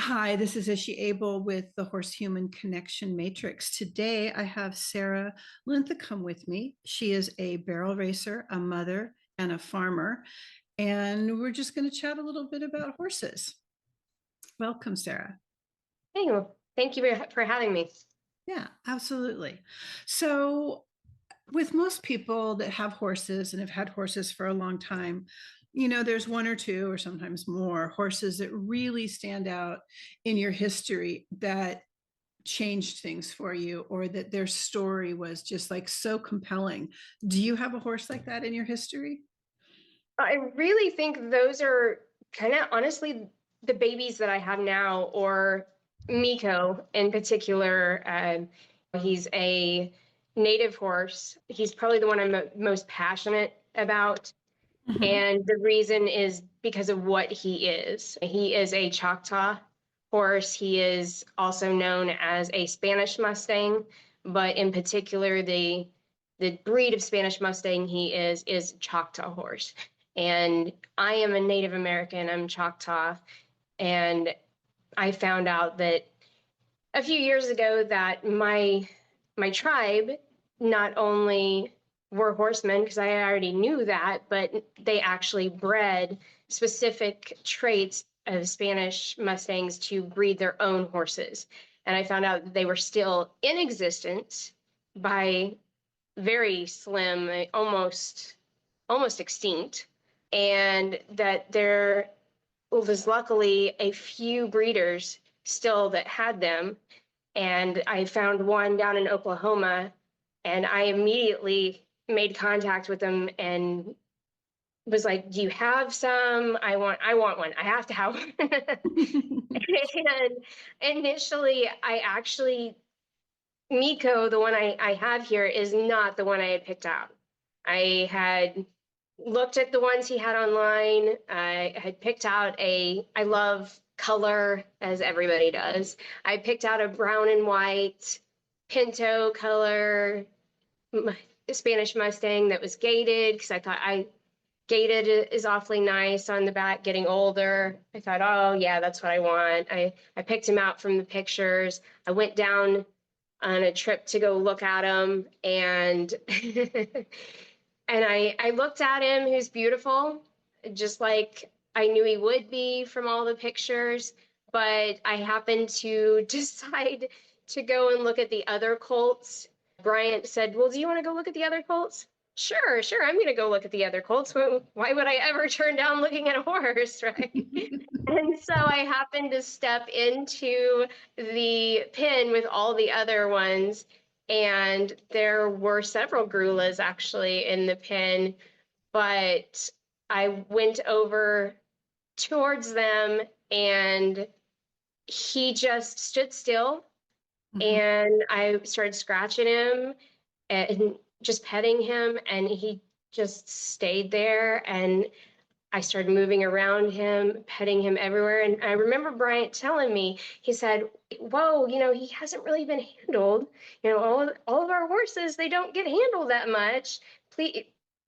Hi, this is Ishi Abel with the Horse Human Connection Matrix. Today I have Sarah Linthacum with me. She is a barrel racer, a mother, and a farmer. And we're just going to chat a little bit about horses. Welcome, Sarah. Hey, well, thank you for having me. Yeah, absolutely. So, with most people that have horses and have had horses for a long time, there's one or two or sometimes more horses that really stand out in your history that changed things for you, or that their story was just like so compelling. Do you have a horse like that in your history? I really think those are kind of honestly the babies that I have now, or Miko in particular. He's a native horse. He's probably the one I'm most passionate about. Mhm. And the reason is because of what he is. He is a Choctaw horse. He is also known as a Spanish Mustang, but in particular, the breed of Spanish Mustang he is Choctaw horse. And I am a Native American. I'm Choctaw, and I found out that a few years ago that my tribe not only were horsemen, because I already knew that, but they actually bred specific traits of Spanish Mustangs to breed their own horses. And I found out that they were still in existence by very slim, almost extinct, and that there was luckily a few breeders still that had them. And I found one down in Oklahoma, and I immediately made contact with them and was like, "Do you have some? I want one. I have to have one." And initially, I actually Miko, the one I have here, is not the one I had picked out. I had looked at the ones he had online. I had picked out I love color, as everybody does. I picked out a brown and white Pinto color Spanish Mustang that was gated, because I thought gated is awfully nice on the back, getting older. I thought, oh yeah, that's what I want. I picked him out from the pictures. I went down on a trip to go look at him, and and I looked at him. He was beautiful, just like I knew he would be from all the pictures. But I happened to decide to go and look at the other colts. Bryant said, "Well, do you want to go look at the other colts?" Sure, sure. I'm going to go look at the other colts. Why would I ever turn down looking at a horse, right? And so I happened to step into the pen with all the other ones, and there were several grullas actually in the pen, but I went over towards them, and he just stood still, Mhm. and I started scratching him and just petting him, and he just stayed there. And I started moving around him, petting him everywhere. And I remember Bryant telling me, he said, "Whoa, he hasn't really been handled. All of our horses, they don't get handled that much. Please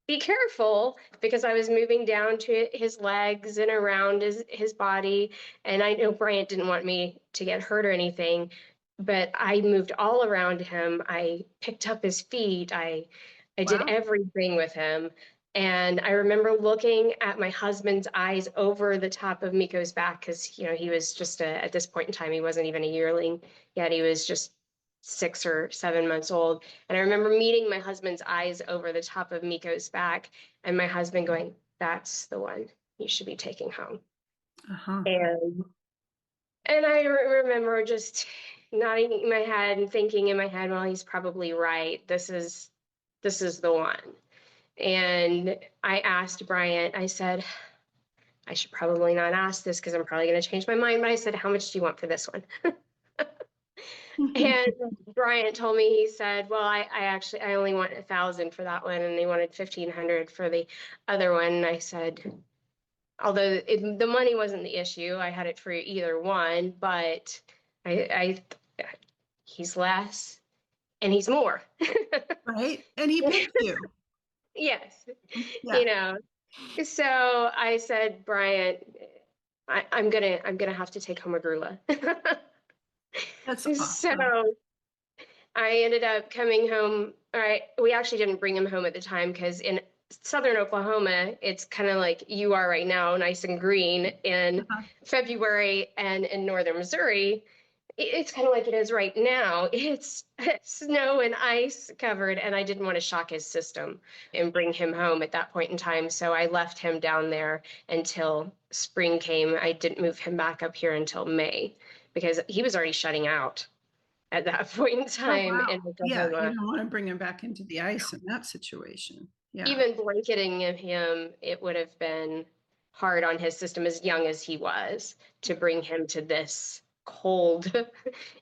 be careful," because I was moving down to his legs and around his body. And I know Bryant didn't want me to get hurt or anything, but I moved all around him. I picked up his feet. I did Wow. everything with him. And I remember looking at my husband's eyes over the top of Miko's back, because he was just at this point in time, he wasn't even a yearling yet. He was just 6 or 7 months old. And I remember meeting my husband's eyes over the top of Miko's back, and my husband going, "That's the one you should be taking home." Uh-huh. And I remember just nodding my head and thinking in my head, "Well, he's probably right. This is the one." And I asked Bryant, I said, "I should probably not ask this because I'm probably going to change my mind." But I said, "How much do you want for this one?" And Bryant told me, he said, "Well, I only want 1,000 for that one, and they wanted 1,500 for the other one." And I said, although the money wasn't the issue, I had it for either one, but I he's less and he's more. Right. And he picked you. Yes, you Yeah. know. So I said, "Bryant, I'm gonna have to take home a grulla. That's So awesome. I ended up coming home. All right, we actually didn't bring him home at the time because in southern Oklahoma, it's kind of like you are right now, nice and green in Uh-huh. February, and in northern Missouri, it's kind of like it is right now. It's snow and ice covered, and I didn't want to shock his system and bring him home at that point in time. So I left him down there until spring came. I didn't move him back up here until May because he was already shutting out at that point in Oh, time wow. in Yeah, you Oklahoma. don't want to bring him back into the ice in that situation. Yeah. Even blanketing him, it would have been hard on his system, as young as he was, to bring him to this cold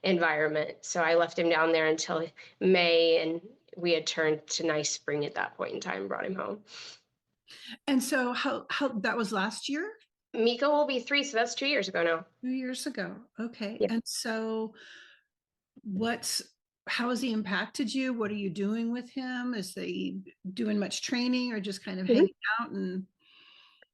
environment. So I left him down there until May, and we had turned to nice spring at that point in time, brought him home. And so how that was last year? Miko will be 3, so that's 2 years ago now. 2 years ago. Okay. Yeah. And so what's how has he impacted you? What are you doing with him? Is he doing much training or just kind of Mhm. hanging out and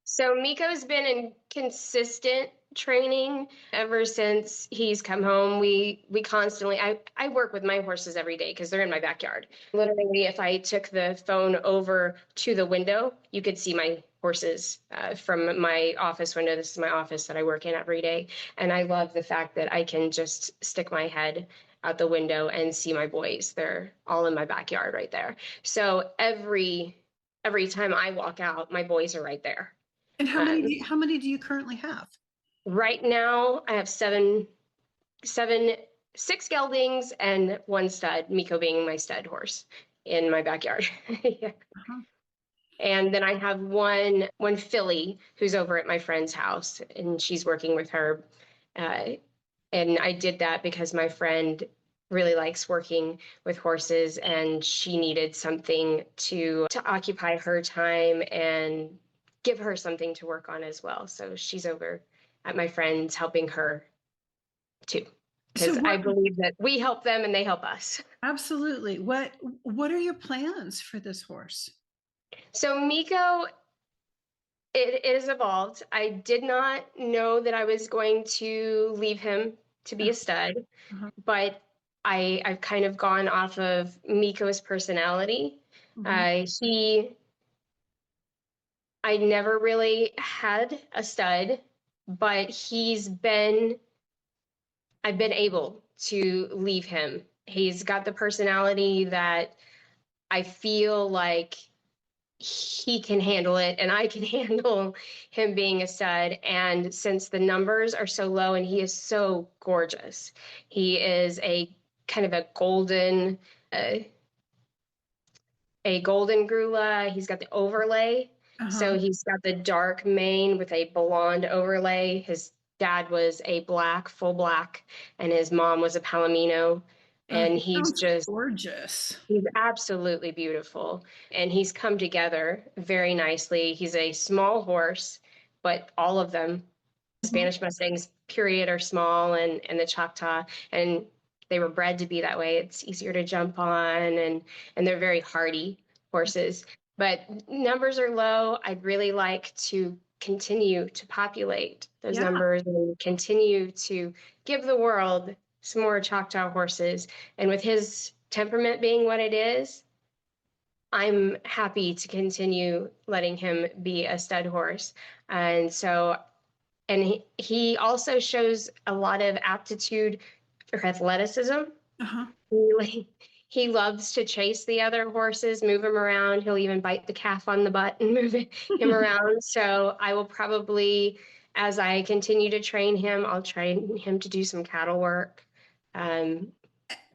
So Miko's been in consistent training ever since he's come home. We constantly I work with my horses every day because they're in my backyard. Literally, if I took the phone over to the window, you could see my horses from my office window. This is my office that I work in every day, and I love the fact that I can just stick my head out the window and see my boys. They're all in my backyard right there. So every time I walk out, my boys are right there. and Um, how many do you currently have? right now, I have seven, 6 geldings and 1 stud, Miko being my stud horse in my backyard. Yeah. Uh-huh. And then I have one filly who's over at my friend's house, and she's working with her. Uh, and I did that because my friend really likes working with horses, and she needed something to occupy her time and give her something to work on as well. So she's over at my friend's helping her too, So because I believe that we help them and they help us. absolutely. What are your plans for this horse? So Miko, it is evolved. I did not know that I was going to leave him to be a stud, Uh-huh. but I've kind of gone off of Miko's personality. Mhm. He I never really had a stud, but I've been able to leave him. He's got the personality that I feel like he can handle it and I can handle him being a stud. And since the numbers are so low and he is so gorgeous, he is a kind of uh, a golden grulla. He's got the overlay. Uh-huh. So he's got the dark mane with a blonde overlay. His dad was a black, full black, and his mom was a palomino. And He he's sounds just gorgeous. He's absolutely beautiful, and he's come together very nicely. He's a small horse, but all of them, Mhm. Spanish Mustangs, period, are small, and the Choctaw, and they were bred to be that way. It's easier to jump on, and they're very hardy horses. But numbers are low. I'd really like to continue to populate those Yeah. numbers and continue to give the world some more Choctaw horses. And with his temperament being what it is, I'm happy to continue letting him be a stud horse. And so, and he also shows a lot of aptitude for athleticism. Uh-huh. He loves to chase the other horses, move him around. He'll even bite the calf on the butt and move him around. So I will probably, as I continue to train him, I'll train him to do some cattle work. Um,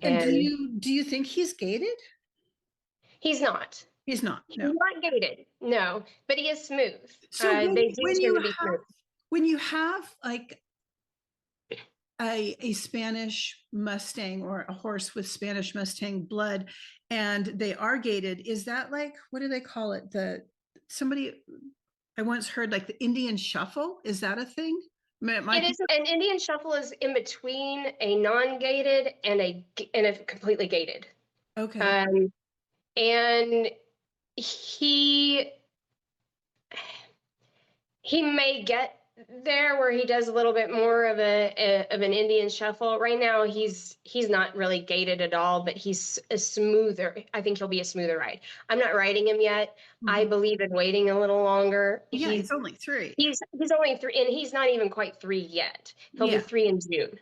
And and do you think he's gated? he's not. He's not. He's No. not gated, no, but he is smooth. So They do tend to be smooth. when you have like a Spanish Mustang or a horse with Spanish Mustang blood and they are gated, is that like what do they call it? The somebody I once heard like the Indian shuffle. Is that a thing? I mean, it It might be is an Indian shuffle is in between a non-gated and a completely gated. okay. Um, and he he may get there where he does a little bit more of an Indian shuffle. Right now he's not really gaited at all, but he's a smoother. I think he'll be a smoother ride. I'm not riding him yet. I Mhm. believe in waiting a little longer. Yeah, he's only 3. He's only 3, and he's not even quite 3 yet. He'll be Yeah. 3 in June.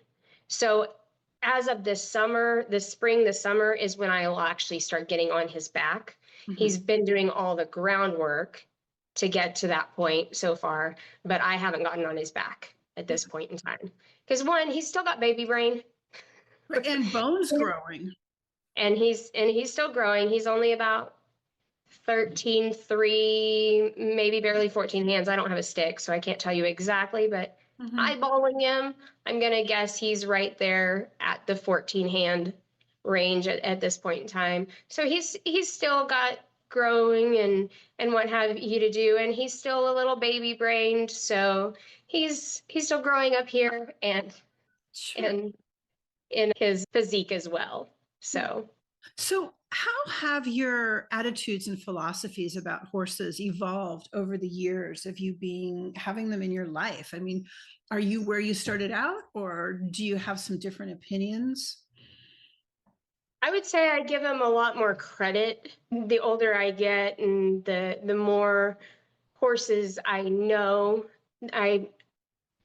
So as of this summer, this spring, this summer is when I will actually start getting on his back. Mhm. He's been doing all the groundwork to get to that point so far, but I haven't gotten on his back at Yeah. this point in time. Because one, he's still got baby brain, And bones growing. and he's still growing. He's only about 13.3, maybe barely 14 hands. I don't have a stick, so I can't tell you exactly, but Mhm. eyeballing him, I'm going to guess he's right there at the 14 hand range at this point in time. So he's still got growing and what have you to do, and he's still a little baby brained, so he's still growing up here Sure. and in his physique as well. Yeah. So So, how have your attitudes and philosophies about horses evolved over the years of you being having them in your life? I mean, are you where you started out, or do you have some different opinions? I would say I give him a lot more credit the older I get and the more horses I know. I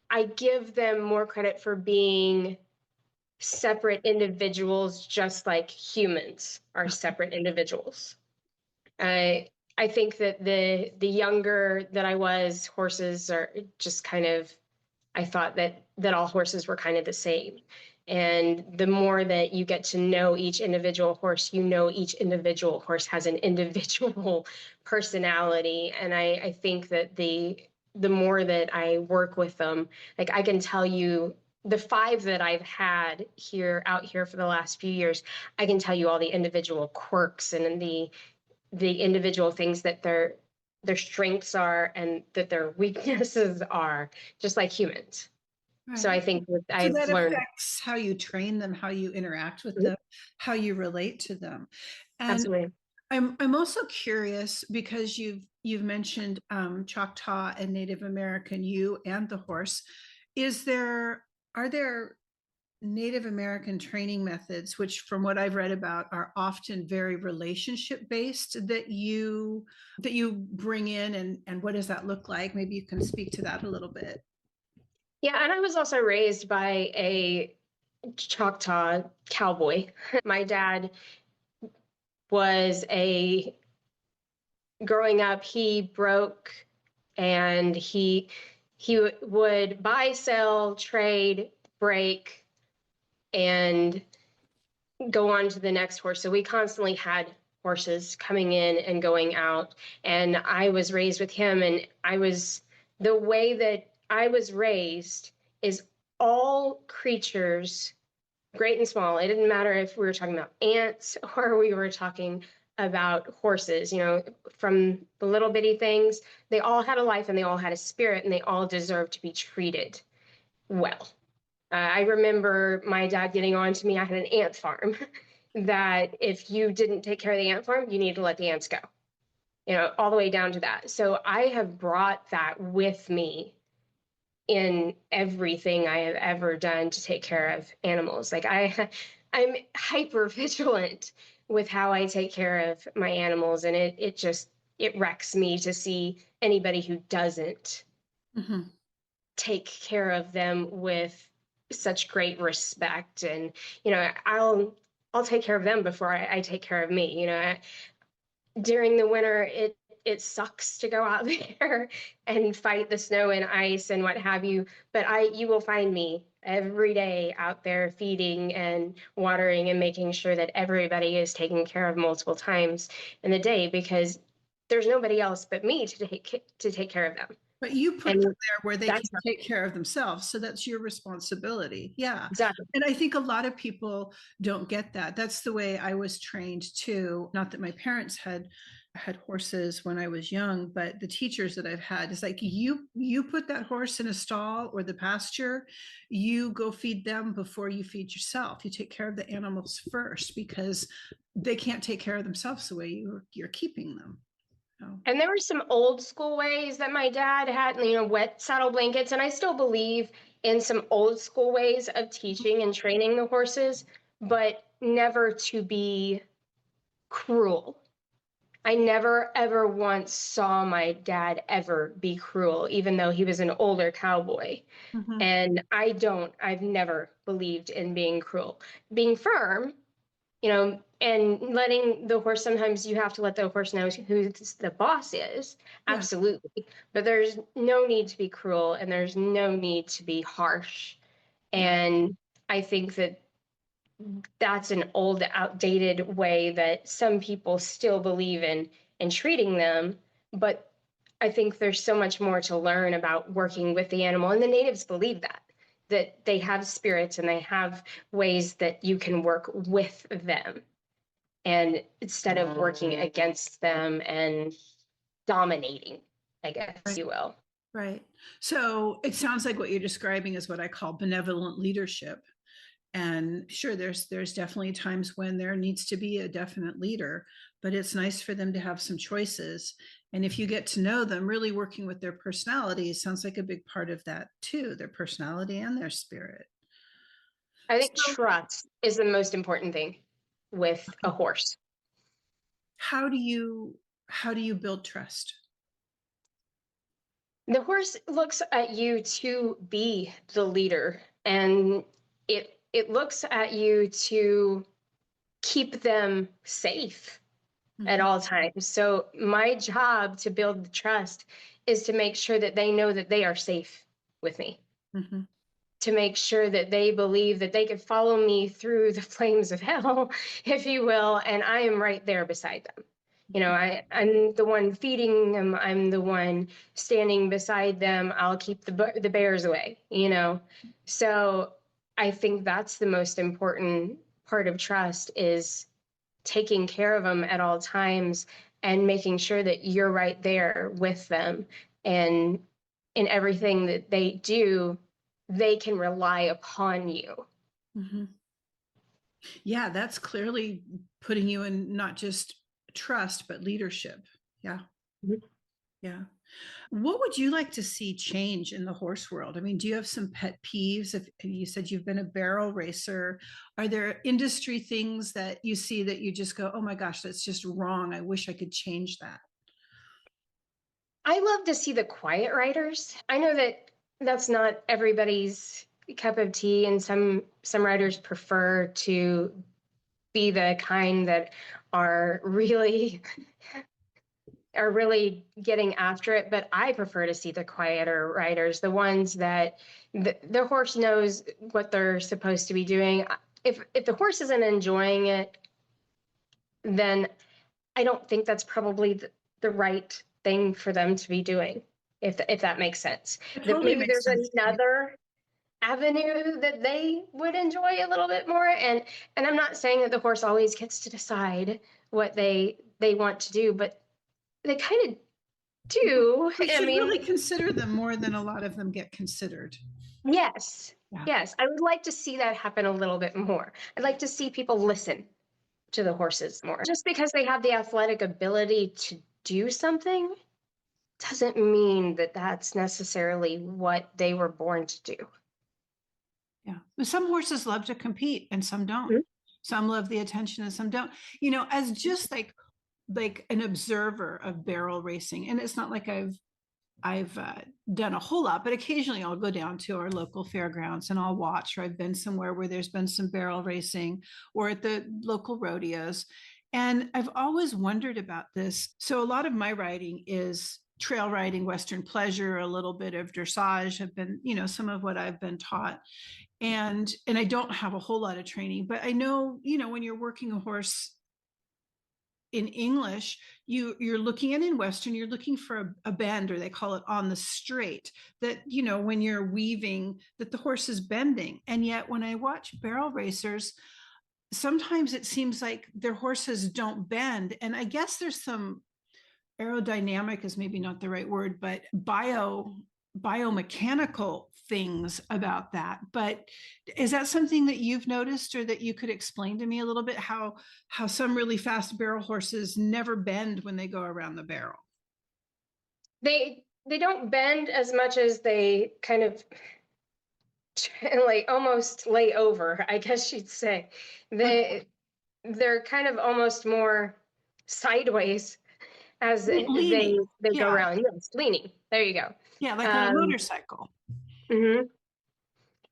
I give them more credit for being separate individuals just like humans are separate individuals. I think that the younger that I was, horses are just kind of I thought that all horses were kind of the same. And the more that you get to know each individual horse, you know each individual horse has an individual personality. And I think that the more that I work with them, like I can tell you the 5 that I've had here out here for the last few years, I can tell you all the individual quirks and the individual things that their strengths are and that their weaknesses are, just like humans. So I Right. think that So I've that learned. affects how you train them, how you interact with Mhm. them, how you relate to them. And Absolutely. I'm also curious because you've mentioned Choctaw and Native American, you and the horse. Is there are there Native American training methods, which from what I've read about are often very relationship based, that you bring in, and what does that look like? Maybe you can speak to that a little bit. Yeah, and I was also raised by a Choctaw cowboy. My dad was a growing up, he broke and he would buy, sell, trade, break, and go on to the next horse. So we constantly had horses coming in and going out. And I was raised with him, and the way that I was raised is all creatures, great and small. It didn't matter if we were talking about ants or we were talking about horses, from the little bitty things, they all had a life and they all had a spirit and they all deserved to be treated well. I remember my dad getting on to me. I had an ant farm that if you didn't take care of the ant farm, you need to let the ants go, all the way down to that. So I have brought that with me in everything I have ever done to take care of animals. Like I'm hyper vigilant with how I take care of my animals, and it wrecks me to see anybody who doesn't Mhm. take care of them with such great respect. And I'll take care of them before I take care of me. During the winter, it sucks to go out there and fight the snow and ice and what have you, but you will find me every day out there feeding and watering and making sure that everybody is taken care of multiple times in the day, because there's nobody else but me to take care of them. But you put them And there where they can that's take care of themselves. So that's your responsibility. Yeah. exactly. And I think a lot of people don't get that. That's the way I was trained too. Not that my parents had horses when I was young, but the teachers that I've had is like you put that horse in a stall or the pasture, you go feed them before you feed yourself. You take care of the animals first because they can't take care of themselves the way you're keeping them. Oh. And there were some old school ways that my dad had, wet saddle blankets. And I still believe in some old school ways of teaching and training the horses, but never to be cruel. I never ever once saw my dad ever be cruel, even though he was an older cowboy. Mhm. And I've never believed in being cruel. Being firm, and letting the horse, sometimes you have to let the horse know who the boss is. Yeah. Absolutely. But there's no need to be cruel and there's no need to be harsh. Yeah. And I think that that's an old, outdated way that some people still believe in treating them. But I think there's so much more to learn about working with the animal. And the natives believe that they have spirits and they have ways that you can work with them. And instead of working against them and dominating, I guess Right. you will. Right. So it sounds like what you're describing is what I call benevolent leadership. And sure, there's definitely times when there needs to be a definite leader, but it's nice for them to have some choices. And if you get to know them, really working with their personality sounds like a big part of that too, their personality and their spirit. I think So trust is the most important thing with a horse. how do you how do you build trust? The horse looks at you to be the leader, and it looks at you to keep them safe at Mhm. all times. So my job to build the trust is to make sure that they know that they are safe with me, Mhm. to make sure that they believe that they could follow me through the flames of hell, if you will, and I am right there beside them. I'm the one feeding them. I'm the one standing beside them. I'll keep the bears away. So I think that's the most important part of trust is taking care of them at all times and making sure that you're right there with them. And in everything that they do, they can rely upon you. Mhm. Yeah, that's clearly putting you in not just trust, but leadership. Yeah. Yeah. What would you like to see change in the horse world? I mean, do you have some pet peeves? If you said you've been a barrel racer, are there industry things that you see that you just go, oh my gosh, that's just wrong. I wish I could change that. I love to see the quiet writers. I know that that's not everybody's cup of tea, and some writers prefer to be the kind that are really are really getting after it, but I prefer to see the quieter writers, the ones that the horse knows what they're supposed to be doing. If the horse isn't enjoying it, then I don't think that's probably the right thing for them to be doing, if that makes sense. It That totally maybe makes there's sense. Yeah. another avenue that they would enjoy a little bit more. And I'm not saying that the horse always gets to decide what they want to do, but they kind of do. We I should mean, really consider them more than a lot of them get considered. yes, Yeah. yes, I would like to see that happen a little bit more. I'd like to see people listen to the horses more. Just because they have the athletic ability to do something doesn't mean that that's necessarily what they were born to do. Yeah. But some horses love to compete and some don't. Mhm. Some love the attention and some don't. As just like an observer of barrel racing, and it's not like I've done a whole lot, but occasionally I'll go down to our local fairgrounds and I'll watch, or I've been somewhere where there's been some barrel racing or at the local rodeos. And I've always wondered about this. So a lot of my riding is trail riding, Western pleasure, a little bit of dressage have been, some of what I've been taught. And I don't have a whole lot of training, but I know, when you're working a horse in English, you're looking at in Western, you're looking for a bend, or they call it on the straight, that, when you're weaving, that the horse is bending. And yet when I watch barrel racers, sometimes it seems like their horses don't bend. And I guess there's some aerodynamic is maybe not the right word, but biomechanical things about that. But is that something that you've noticed, or that you could explain to me a little bit, how some really fast barrel horses never bend when they go around the barrel? They don't bend as much as they kind of like almost lay over, I guess you'd say. Okay. They're kind of almost more sideways as Leaning. they go Yeah. around. Yes, leaning. There you go. Yeah. Like on a Um, motorcycle. mhm.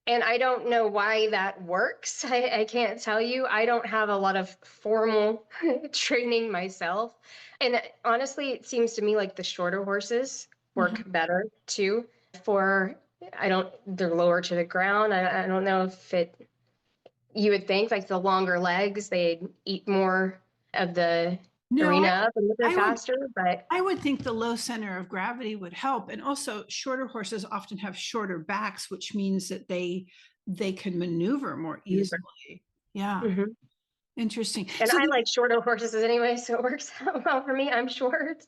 And I don't know why that works. I can't tell you. I don't have a lot of formal training myself. And honestly, it seems to me like the shorter horses work Mhm. better too. For, they're lower to the ground. I don't know if you would think like the longer legs, they'd eat more of the No, arena up and they're I would faster, but I would think the low center of gravity would help. And also shorter horses often have shorter backs, which means that they can maneuver more easily. Yeah. Mhm. Interesting. And So I the like shorter horses anyway, so it works out well for me. I'm short.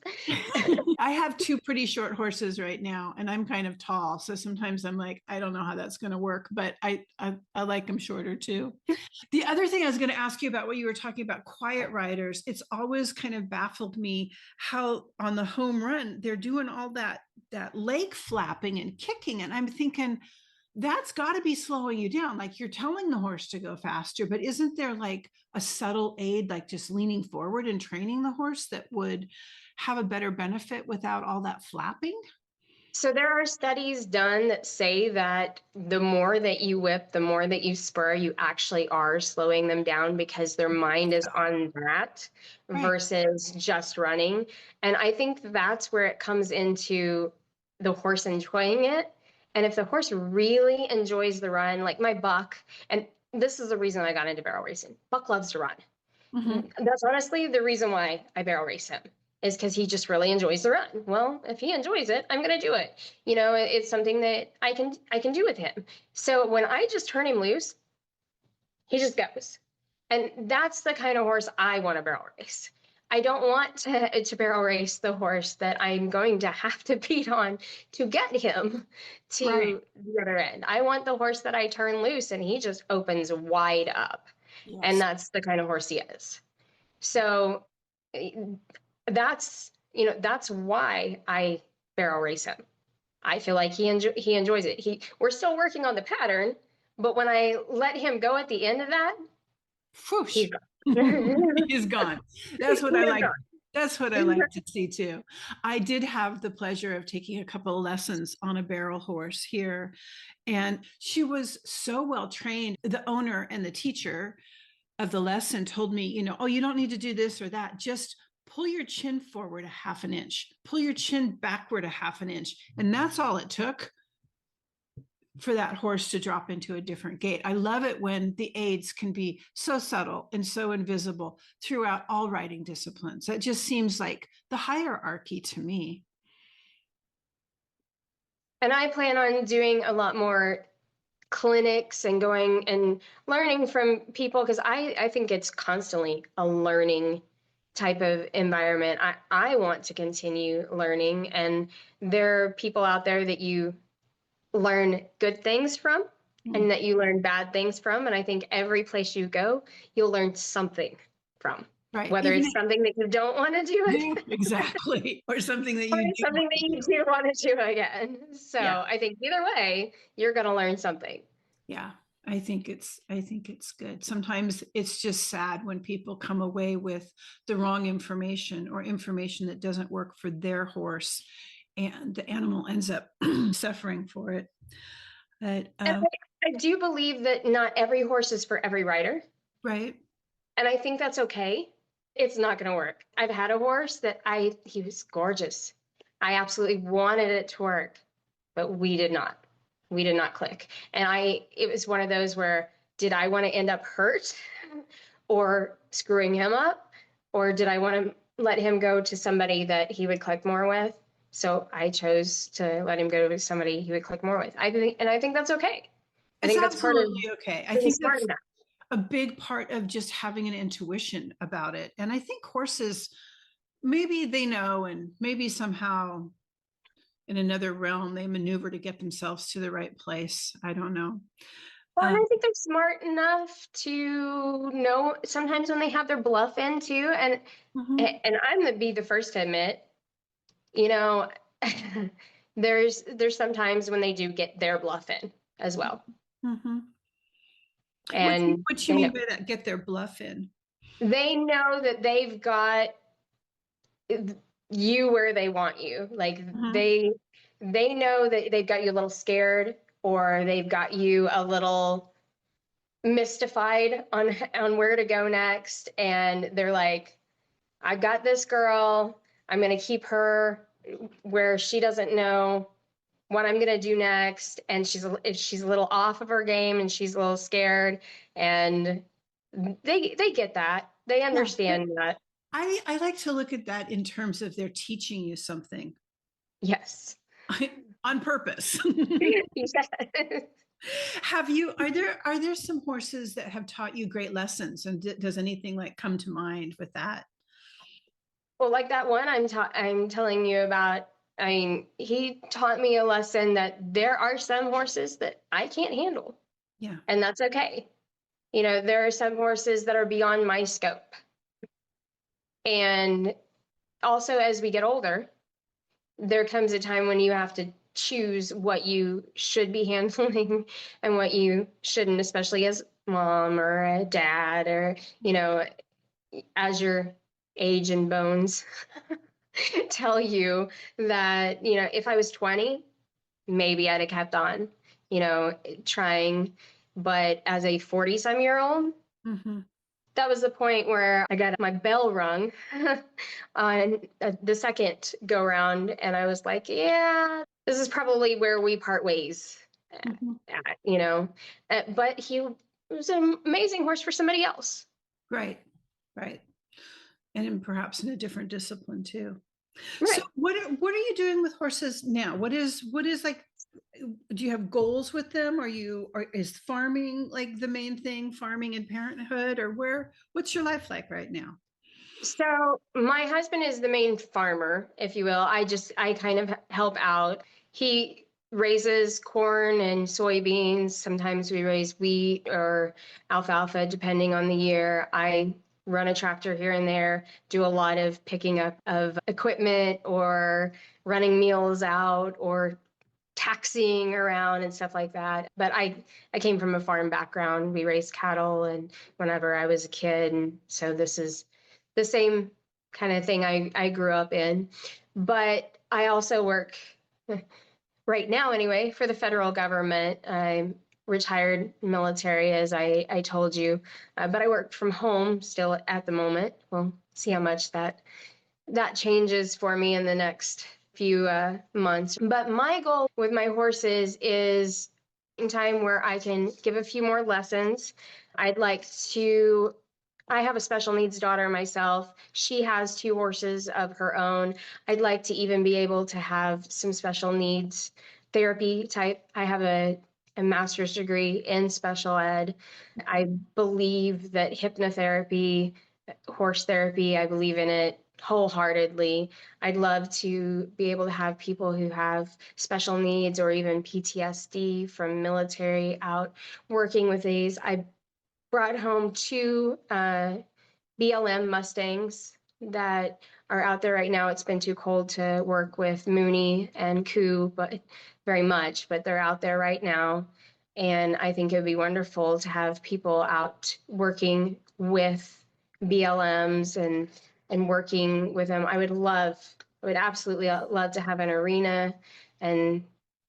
I have two pretty short horses right now, and I'm kind of tall. So sometimes I'm like, I don't know how that's going to work, but I like them shorter too. The other thing I was going to ask you about what you were talking about quiet riders, it's always kind of baffled me how on the home run they're doing all that leg flapping and kicking, and I'm thinking that's got to be slowing you down. Like you're telling the horse to go faster, but isn't there like a subtle aid, like just leaning forward and training the horse that would have a better benefit without all that flapping? So there are studies done that say that the more that you whip, the more that you spur, you actually are slowing them down because their mind is on that Right. versus just running. And I think that's where it comes into the horse enjoying it. And if the horse really enjoys the run, like my buck, and this is the reason I got into barrel racing. Buck loves to run. Mm-hmm. That's honestly the reason why I barrel race him is because he just really enjoys the run. Well, if he enjoys it, I'm gonna do it. It's something that I can do with him. So when I just turn him loose, he just goes. And that's the kind of horse I want to barrel race. I don't want to barrel race the horse that I'm going to have to beat on to get him Right. to the other end. I want the horse that I turn loose and he just opens wide up. And Yes. that's the kind of horse he is. So eh, that's why I barrel race him. I feel like he enjoys it. We're still working on the pattern, but when I let him go at the end of that, Whoosh. he's gone. He's gone. That's what He I is like. gone. That's what I like to see too. I did have the pleasure of taking a couple of lessons on a barrel horse here, and she was so well trained. The owner and the teacher of the lesson told me, oh, you don't need to do this or that. Just pull your chin forward a half an inch, pull your chin backward a half an inch. And that's all it took for that horse to drop into a different gait. I love it when the aids can be so subtle and so invisible throughout all riding disciplines. That just seems like the hierarchy to me. And I plan on doing a lot more clinics and going and learning from people because I think it's constantly a learning type of environment. I want to continue learning, and there are people out there that you learn good things from and that you learn bad things from. And I think every place you go, you'll learn something from, Right. whether Even it's something that you don't want to do do again exactly, or something that or you it's do want something that to you do. do want to do again. So Yeah. I think either way, you're going to learn something. Yeah. I think it's good. Sometimes it's just sad when people come away with the wrong information or information that doesn't work for their horse and the animal ends up suffering for it. But And I do believe that not every horse is for every rider. right. And I think that's okay. It's not going to work. I've had a horse that he was gorgeous. I absolutely wanted it to work, but we did not. We did not click. And it was one of those where did I want to end up hurt or screwing him up? Or did I want to let him go to somebody that he would click more with? So I chose to let him go to somebody he would click more with. I think that's okay. I It's think that's part of absolutely okay. I being think smart that's enough. a big part of just having an intuition about it. And I think horses, maybe they know, and maybe somehow in another realm, they maneuver to get themselves to the right place. I don't know. Well, and Um, I think they're smart enough to know sometimes when they have their bluff in too. And mhm. and I'm gonna be the first to admit, you know, there's sometimes when they do get their bluff in as well. Mhm. And What you they know mean by that? Get their bluff in? they know that they've got you where they want you. Like Mhm. they know that they've got you a little scared, or they've got you a little mystified on where to go next, and they're like, I got this girl. I'm going to keep her where she doesn't know what I'm going to do next, and if she's a little off of her game and she's a little scared, and they get that. They Yeah. understand that. I like to look at that in terms of they're teaching you something Yes. on purpose. Yes. Are there some horses that have taught you great lessons? And does anything like come to mind with that? Well, like that one I'm telling you about, I mean, he taught me a lesson that there are some horses that I can't handle, Yeah. and that's okay. You know, there are some horses that are beyond my scope. And also, as we get older, there comes a time when you have to choose what you should be handling and what you shouldn't, especially as mom or a dad, or, you know, as your age and bones tell you that, you know, if I was 20, maybe I'd have kept on, you know, trying. But as a 40-some-year-old, Mm-hmm. that was the point where I got my bell rung on the second go round, and I was like, yeah, this is probably where we part ways, Mm-hmm. you know. But he was an amazing horse for somebody else. Right. Right. And perhaps in a different discipline too. So Right. what are you doing with horses now? What is like, do you have goals with them? Or is farming like the main thing, farming and parenthood, or what's your life like right now? So my husband is the main farmer, if you will. I kind of help out. He raises corn and soybeans. Sometimes we raise wheat or alfalfa, depending on the year. I run a tractor here and there, do a lot of picking up of equipment or running meals out or taxiing around and stuff like that. But I came from a farm background. We raised cattle and whenever I was a kid, and so this is the same kind of thing I grew up in. But I also work right now anyway for the federal government. I'm retired military, as I told you, but I work from home still at the moment. We'll see how much that changes for me in the next few months. But my goal with my horses is in time where I can give a few more lessons. I'd like to. I have a special needs daughter myself. She has two horses of her own. I'd like to even be able to have some special needs therapy type. I have a master's degree in special ed. I believe that hypnotherapy, horse therapy, I believe in it wholeheartedly. I'd love to be able to have people who have special needs or even PTSD from military out working with these. I brought home two BLM Mustangs that are out there right now. It's been too cold to work with Mooney and Koo, but very much, but they're out there right now. And I think it would be wonderful to have people out working with BLMs and working with them. I would absolutely love to have an arena and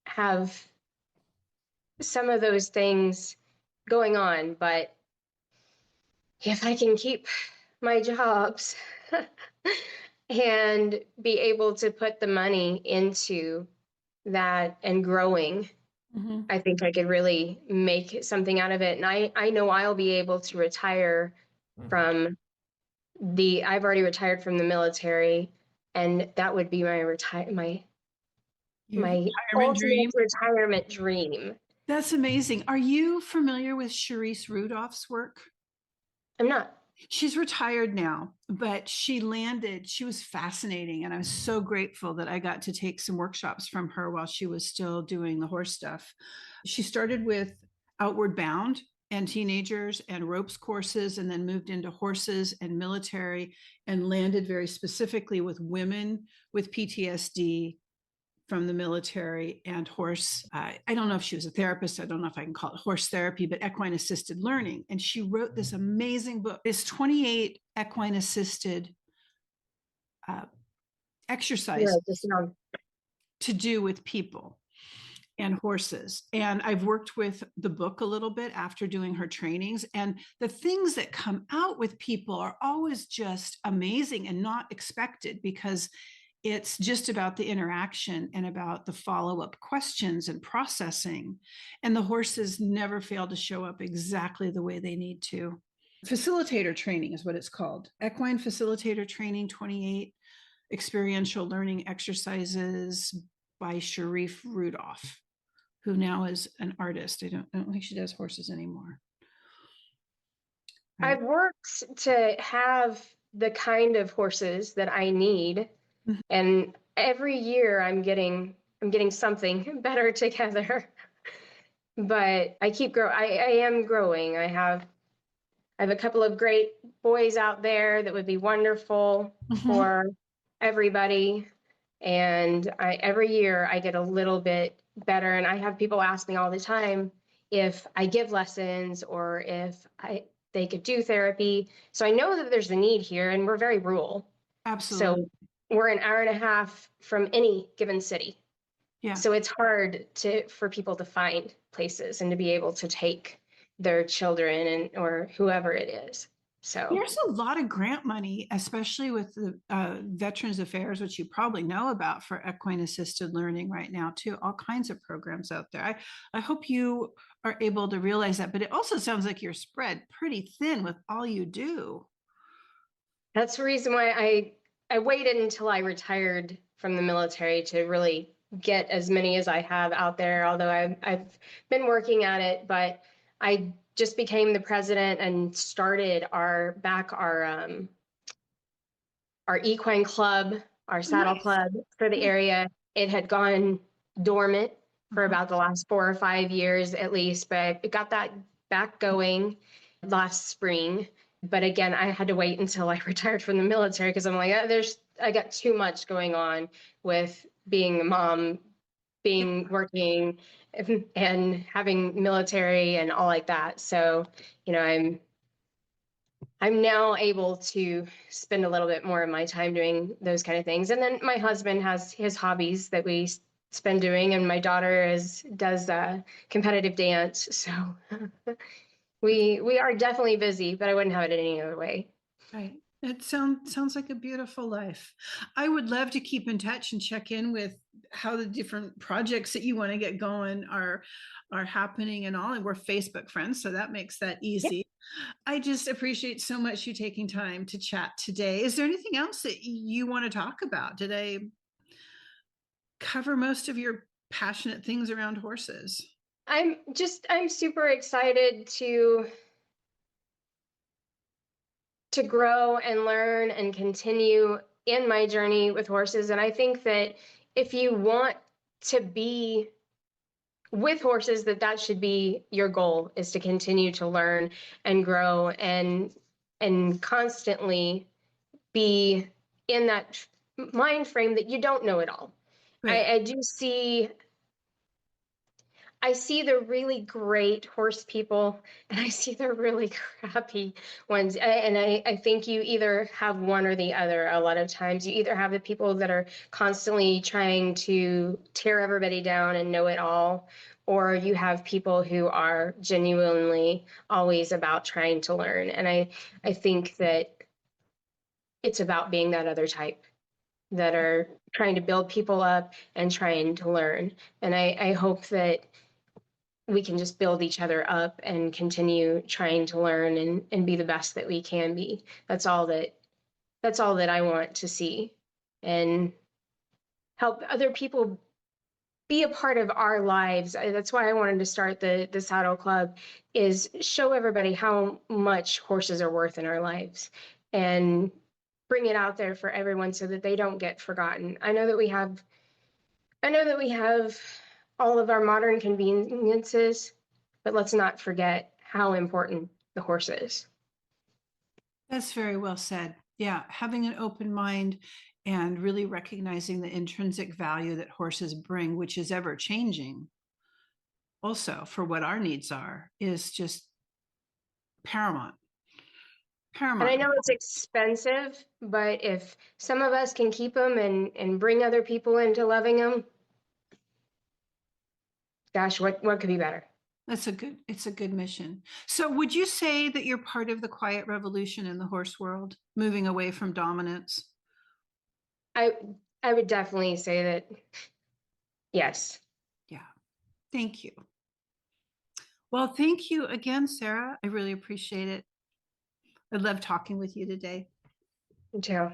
have some of those things going on. But if I can keep my jobs and be able to put the money into that and growing, Mm-hmm. I think I could really make something out of it. And I know I'll be able to retire from I've already retired from the military, and that would be Your my retirement ultimate dream. retirement dream. That's amazing. Are you familiar with Charisse Rudolph's work? I'm not. She's retired now, but she was fascinating. And I'm so grateful that I got to take some workshops from her while she was still doing the horse stuff. She started with Outward Bound and teenagers and ropes courses, and then moved into horses and military, and landed very specifically with women with PTSD from the military and horse. I don't know if she was a therapist. I don't know if I can call it horse therapy, but equine assisted learning. And she wrote this amazing book. It's 28 equine assisted exercise to do with people and horses. And I've worked with the book a little bit after doing her trainings. And the things that come out with people are always just amazing and not expected, because it's just about the interaction and about the follow-up questions and processing. And the horses never fail to show up exactly the way they need to. Facilitator training is what it's called. Equine facilitator training, 28 experiential learning exercises by Sharif Rudolph, who now is an artist. I don't think she does horses anymore. Right. I've worked to have the kind of horses that I need, and every year I'm getting something better together. But I keep growing. I am growing. I have a couple of great boys out there that would be wonderful for everybody. And every year I get a little bit better. And I have people ask me all the time if I give lessons or if they could do therapy. So I know that there's a need here, and we're very rural. Absolutely. So we're an hour and a half from any given city. Yeah. So it's hard for people to find places and to be able to take their children and or whoever it is. So there's a lot of grant money, especially with the Veterans Affairs, which you probably know about, for equine assisted learning right now too. All kinds of programs out there. I hope you are able to realize that, but it also sounds like you're spread pretty thin with all you do. That's the reason why I waited until I retired from the military to really get as many as I have out there, although I've been working at it, but I just became the president and started our equine club, our saddle club for the area. It had gone dormant for about the last 4 or 5 years at least, but it got that back going last spring. But again, I had to wait until I retired from the military because I'm like, I got too much going on with being a mom, working and having military and all like that. So, I'm now able to spend a little bit more of my time doing those kind of things. And then my husband has his hobbies that we spend doing, and my daughter does competitive dance. So we are definitely busy, but I wouldn't have it any other way. Right. It sounds like a beautiful life. I would love to keep in touch and check in with how the different projects that you want to get going are happening and all. And we're Facebook friends, so that makes that easy. Yep. I just appreciate so much you taking time to chat today. Is there anything else that you want to talk about? Did I cover most of your passionate things around horses? I'm super excited to grow and learn and continue in my journey with horses. And I think that if you want to be with horses, that should be your goal, is to continue to learn and grow and constantly be in that mind frame that you don't know it all. Right. I see the really great horse people, and I see the really crappy ones. And I think you either have one or the other. A lot of times you either have the people that are constantly trying to tear everybody down and know it all, or you have people who are genuinely always about trying to learn. And I think that it's about being that other type, that are trying to build people up and trying to learn. And I hope that we can just build each other up and continue trying to learn and be the best that we can be. That's all that I want to see, and help other people be a part of our lives. That's why I wanted to start the Saddle Club, is show everybody how much horses are worth in our lives and bring it out there for everyone so that they don't get forgotten. I know that we have all of our modern conveniences, but let's not forget how important the horse is. That's very well said. Yeah, having an open mind and really recognizing the intrinsic value that horses bring, which is ever changing also for what our needs are, is just paramount. And I Paramount. know it's expensive, but if some of us can keep them and bring other people into loving them, gosh, what could be better? It's a good mission. So would you say that you're part of the quiet revolution in the horse world, moving away from dominance? I I would definitely say that yes. Yeah. Thank you. Well, thank you again, Sarah. I really appreciate it. I love talking with you today. Me too.